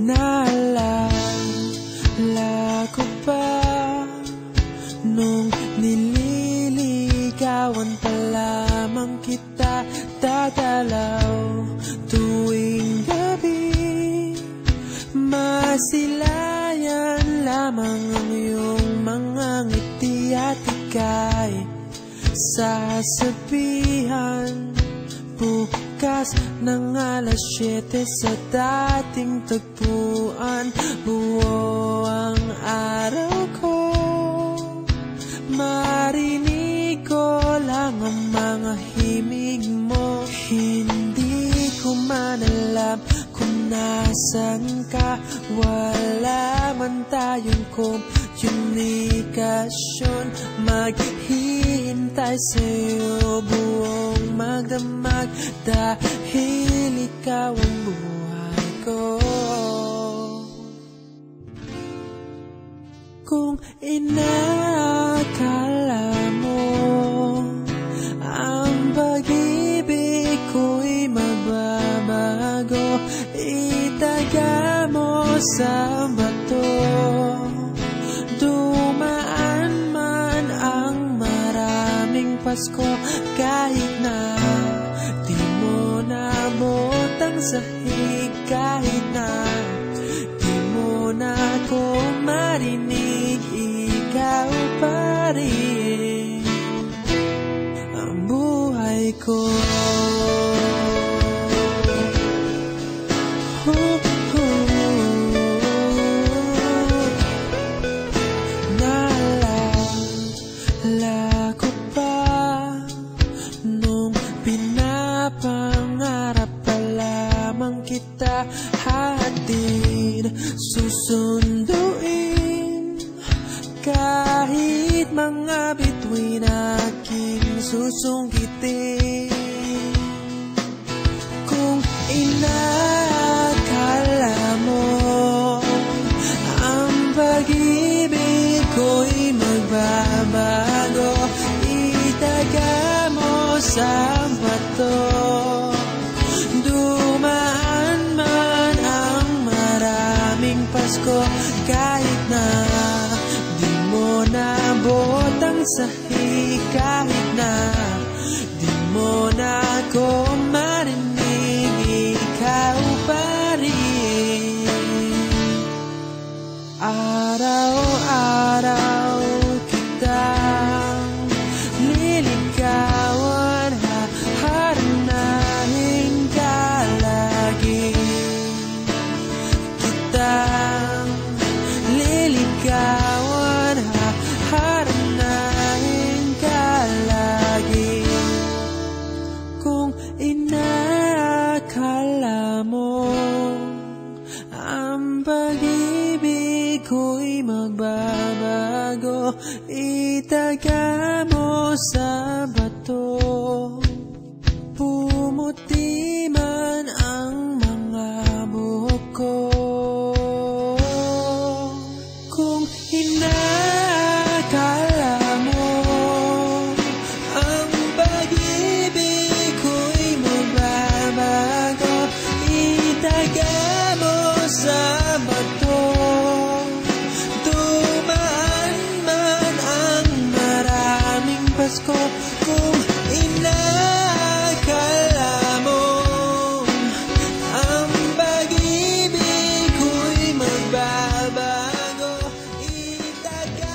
Naalala ko pa nung nililigawan pa lamang kita, dadalaw tuwing gabi. Masilayan lamang ang iyong mga ngiti at ika'y sasabihan bukas ng alas 7 sa dating tagpuan. Buo ang araw ko, marinig ko lang ang mga himig mo. Hindi ko man alam kung nasan ka, wala man tayong komunikasyon. Maghihintay sa'yo buong magdamag dahil ikaw ang buhay ko. Kung inakala mo ang pag-ibig ko'y magbabago, itaga mo sa bato. Dumaan man ang maraming Pasko, kahit na di mo nabot ang sahig, kahit na di mo na ako marinig, ikaw pa rin ang buhay ko. Naalala ko pa nung pinapangarap pa lamang kita, hatid susunduin kahit mga bituin aking susungkitin. Kung inakala mo ang pag-ibig ko'y magbabago, itaga mo sa bato. Dumaan man ang maraming Pasko, kahit na di mo nabot ang sahig, kahit na di mo na ako marinig, ikaw pa rin. Araw-araw kitang liligawan, haharanahin ka lagi. Kitang liligawan, haharanahin ka lagi. Kung inakala mo ang pag-ibig ko'y magbabago, itaga mo sa bato. Pumuti man ang mga buhok ko. Kung inakala mo ang pag-ibig ko'y magbabago, itaga mo sa bato. Dumaan man ang maraming Pasko, kung inakala mo ang pag-ibig ko'y magbabago, itaga